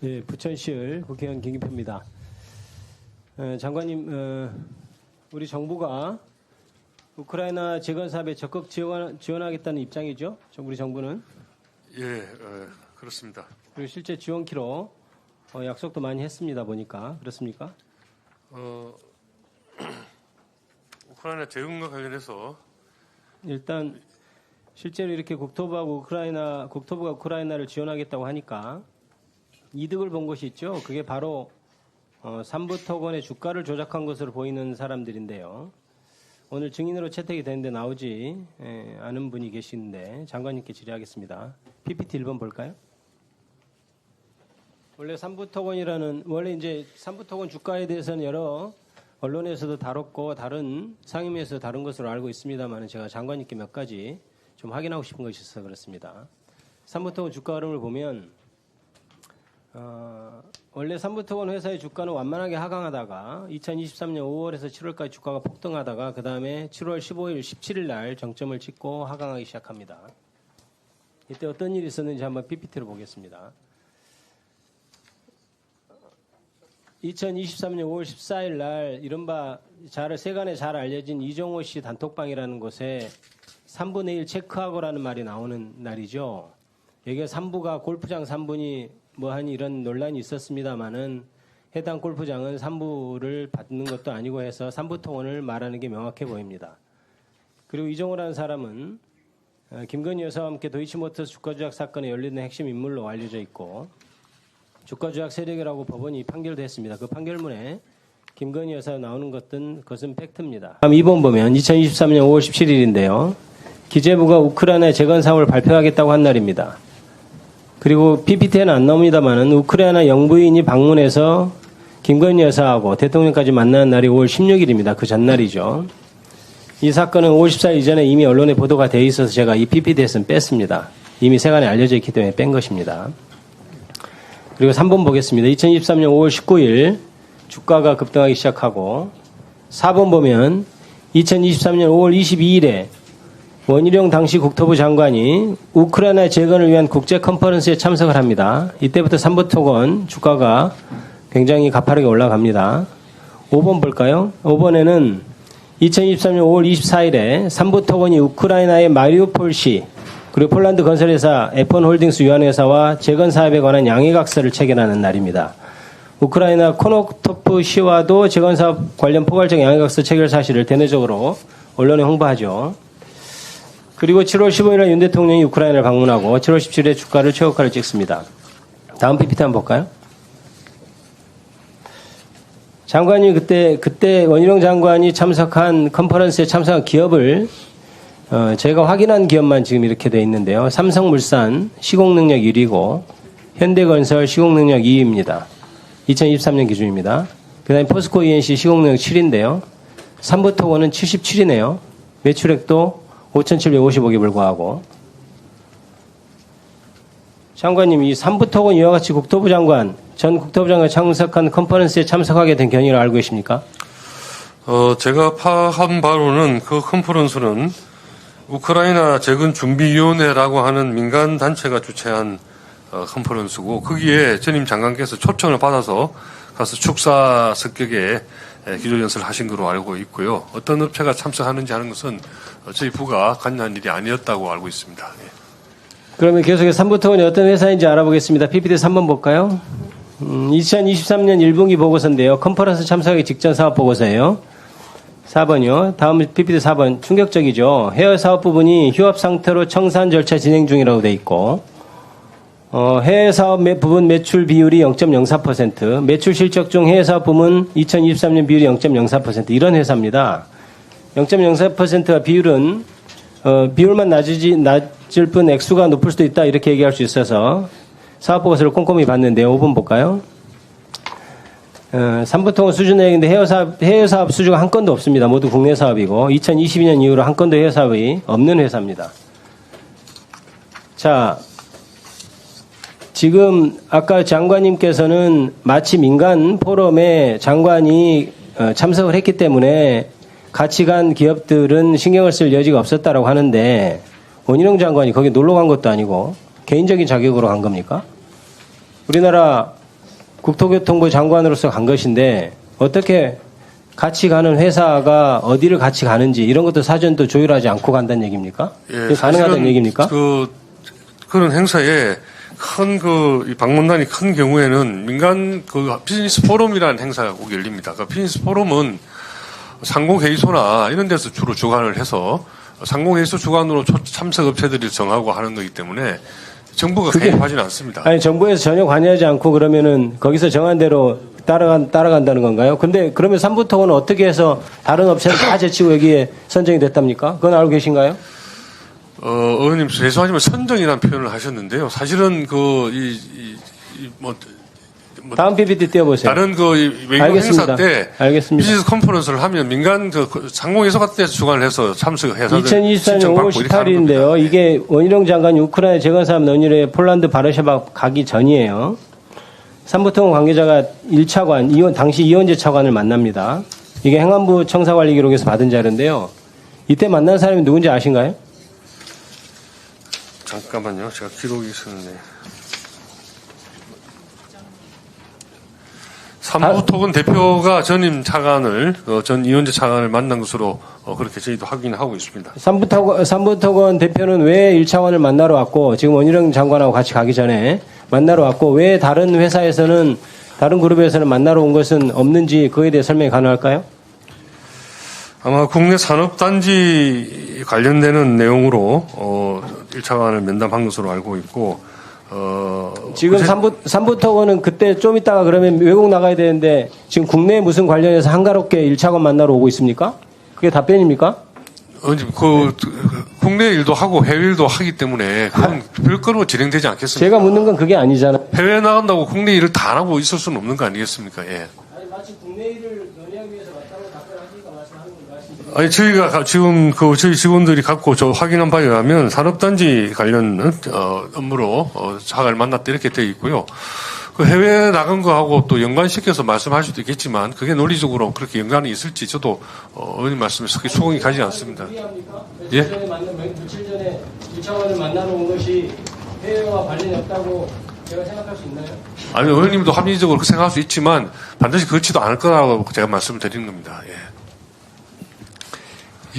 네, 부천시을 국회의원 김기표입니다. 장관님, 우리 정부가 우크라이나 재건 사업에 적극 지원하겠다는 입장이죠? 우리 정부는? 예, 그렇습니다. 그리고 실제 지원키로 약속도 많이 했습니다. 보니까 그렇습니까? 우크라이나 재건과 관련해서 일단 실제로 이렇게 국토부가 우크라이나를 지원하겠다고 하니까 이득을 본 것이 있죠. 그게 바로 삼부토건의 주가를 조작한 것으로 보이는 사람들인데요. 오늘 증인으로 채택이 되는데 나오지 않은 분이 계시는데 장관님께 질의하겠습니다. PPT 1번 볼까요? 원래 이제 삼부토건 주가에 대해서는 여러 언론에서도 다뤘고 다른 상임위에서 다룬 것으로 알고 있습니다만 제가 장관님께 몇 가지 좀 확인하고 싶은 것이 있어서 그렇습니다. 삼부토건 주가 흐름을 보면 원래 삼부토건 회사의 주가는 완만하게 하강하다가 2023년 5월에서 7월까지 주가가 폭등하다가 그 다음에 7월 15일, 17일 날 정점을 찍고 하강하기 시작합니다. 이때 어떤 일이 있었는지 한번 PPT로 보겠습니다. 2023년 5월 14일 날 이른바 세간에 잘 알려진 이종호 씨 단톡방이라는 곳에 3분의 1 체크하고라는 말이 나오는 날이죠. 여기가 3부가 골프장 3분이 뭐하니 이런 논란이 있었습니다만은 해당 골프장은 3부를 받는 것도 아니고 해서 3부토건을 말하는 게 명확해 보입니다. 그리고 이종호라는 사람은 김건희 여사와 함께 도이치모터스 주가 조작 사건에 연루된 핵심 인물로 알려져 있고 주가 조작 세력이라고 법원이 판결도 했습니다. 그 판결문에 김건희 여사 나오는 그것은 팩트입니다. 다음 2번 보면 2023년 5월 17일인데요. 기재부가 우크라이나 재건 사업을 발표하겠다고 한 날입니다. 그리고 PPT에는 안 나옵니다만은 우크라이나 영부인이 방문해서 김건희 여사하고 대통령까지 만나는 날이 5월 16일입니다. 그 전날이죠. 이 사건은 5월 14일 이전에 이미 언론에 보도가 돼 있어서 제가 이 PPT에서는 뺐습니다. 이미 세간에 알려져 있기 때문에 뺀 것입니다. 그리고 3번 보겠습니다. 2023년 5월 19일 주가가 급등하기 시작하고 4번 보면 2023년 5월 22일에 원희룡 당시 국토부 장관이 우크라이나 재건을 위한 국제 컨퍼런스에 참석을 합니다. 이때부터 삼부토건 주가가 굉장히 가파르게 올라갑니다. 5번 볼까요? 5번에는 2023년 5월 24일에 삼부토건이 우크라이나의 마리우폴시 그리고 폴란드 건설회사 F1홀딩스 유한회사와 재건 사업에 관한 양해각서를 체결하는 날입니다. 우크라이나 코노토프 시와도 재건 사업 관련 포괄적 양해각서 체결 사실을 대내적으로 언론에 홍보하죠. 그리고 7월 15일에 윤 대통령이 우크라이나를 방문하고 7월 17일에 주가를 최고가를 찍습니다. 다음 PPT 한번 볼까요? 장관이 그때 원희룡 장관이 참석한 컨퍼런스에 참석한 기업을 제가 확인한 기업만 지금 이렇게 돼 있는데요. 삼성물산 시공능력 1위고 현대건설 시공능력 2위입니다. 2023년 기준입니다. 그 다음에 포스코 ENC 시공능력 7위인데요. 삼부토건은 77위네요. 매출액도 5,755억에 불과하고. 장관님, 이 삼부토건 이와 같이 국토부 장관, 전 국토부 장관 참석한 컨퍼런스에 참석하게 된 경위를 알고 계십니까? 제가 파악한 바로는 그 컨퍼런스는 우크라이나 재건준비위원회라고 하는 민간 단체가 주최한 컨퍼런스고 거기에 전임 장관께서 초청을 받아서 가서 축사 습격에 기조연설을 하신 것으로 알고 있고요. 어떤 업체가 참석하는지 하는 것은 저희 부가 관여한 일이 아니었다고 알고 있습니다. 예. 그러면 계속해서 삼부토건이 어떤 회사인지 알아보겠습니다. PPT 3번 볼까요? 2023년 1분기 보고서인데요. 컨퍼런스 참석하기 직전 사업 보고서예요. 4번이요. 다음 PPT 4번 충격적이죠. 해외 사업 부분이 휴업 상태로 청산 절차 진행 중이라고 돼 있고 해외 사업 부분 매출 비율이 0.04%, 매출 실적 중 해외 사업 부문 2023년 비율이 0.04% 이런 회사입니다. 0.04%가 비율은 비율만 낮을 뿐 액수가 높을 수도 있다 이렇게 얘기할 수 있어서 사업 보고서를 꼼꼼히 봤는데요. 5번 볼까요? 삼부토건 수준 내역인데 해외 사업 수주가 한 건도 없습니다. 모두 국내 사업이고 2022년 이후로 한 건도 해외 사업이 없는 회사입니다. 자, 지금 아까 장관님께서는 마치 민간 포럼에 장관이 참석을 했기 때문에 같이 간 기업들은 신경을 쓸 여지가 없었다라고 하는데 원희룡 장관이 거기 놀러 간 것도 아니고 개인적인 자격으로 간 겁니까? 우리나라 국토교통부 장관으로서 간 것인데 어떻게 같이 가는 회사가 어디를 같이 가는지 이런 것도 사전 또 조율하지 않고 간다는 얘기입니까? 예, 가능하다는 얘기입니까? 그런 행사에 이 방문단이 큰 경우에는 민간 비즈니스 포럼이라는 행사가 꼭 열립니다. 그 비즈니스 포럼은 상공회의소나 이런 데서 주로 주관을 해서 상공회의소 주관으로 참석 업체들이 정하고 하는 거기 때문에 정부가 개입하지는 않습니다. 아니 정부에서 전혀 관여하지 않고 그러면은 거기서 정한 대로 따라간다는 건가요? 근데 그러면 삼부토건은 어떻게 해서 다른 업체를 다 제치고 여기에 선정이 됐답니까? 그건 알고 계신가요? 의원님 죄송하지만 선정이라는 표현을 하셨는데요. 사실은 다음 PPT 띄워보세요. 다른 외교 행사 때 알겠습니다. 비즈니스 컨퍼런스를 하면 민간 상공회의소 같은 데서 주관을 해서 참석해서 2024년 5월 18일인데요. 이게 원희룡 장관이 우크라이나 재건사업 논의에 폴란드 바르샤바 가기 전이에요. 삼부토건 관계자가 1차관, 당시 이원재 차관을 만납니다. 이게 행안부 청사관리 기록에서 받은 자료인데요. 이때 만난 사람이 누군지 아신가요? 잠깐만요. 제가 기록이 있었는데. 삼부토건 대표가 전임 차관을, 전 이원재 차관을 만난 것으로 그렇게 저희도 확인하고 있습니다. 삼부토건 대표는 왜 1차관을 만나러 왔고, 지금 원희룡 장관하고 같이 가기 전에 만나러 왔고, 왜 다른 회사에서는, 다른 그룹에서는 만나러 온 것은 없는지 그에 대해 설명이 가능할까요? 아마 국내 산업단지 관련되는 내용으로 1차관을 면담한 것으로 알고 있고 지금 삼부토건은 그때 좀 있다가 그러면 외국 나가야 되는데 지금 국내에 무슨 관련해서 한가롭게 1차관 만나러 오고 있습니까? 그게 답변입니까? 국내 일도 하고 해외 일도 하기 때문에 그건 별거로 진행되지 않겠습니까? 제가 묻는 건 그게 아니잖아요. 해외 나간다고 국내 일을 다 안 하고 있을 수는 없는 거 아니겠습니까? 예. 아니 마치 국내 일을 논의하기 위해서 왔다고 답변하시니까 말씀하는 건 아니, 저희가 지금 저희 직원들이 갖고 확인한 바에 의하면 산업단지 관련 업무로 차관을 만났다 이렇게 되어 있고요. 그 해외 나간 거하고 또 연관시켜서 말씀할 수도 있겠지만 그게 논리적으로 그렇게 연관이 있을지 저도 의원님 말씀에 소공이 가지 않습니다. 예? 며칠 전에 1차관을 만나러 온 것이 해외와 관련이 없다고 제가 생각할 수 있나요? 아니, 의원님도 합리적으로 생각할 수 있지만 반드시 그렇지도 않을 거라고 제가 말씀을 드리는 겁니다. 예.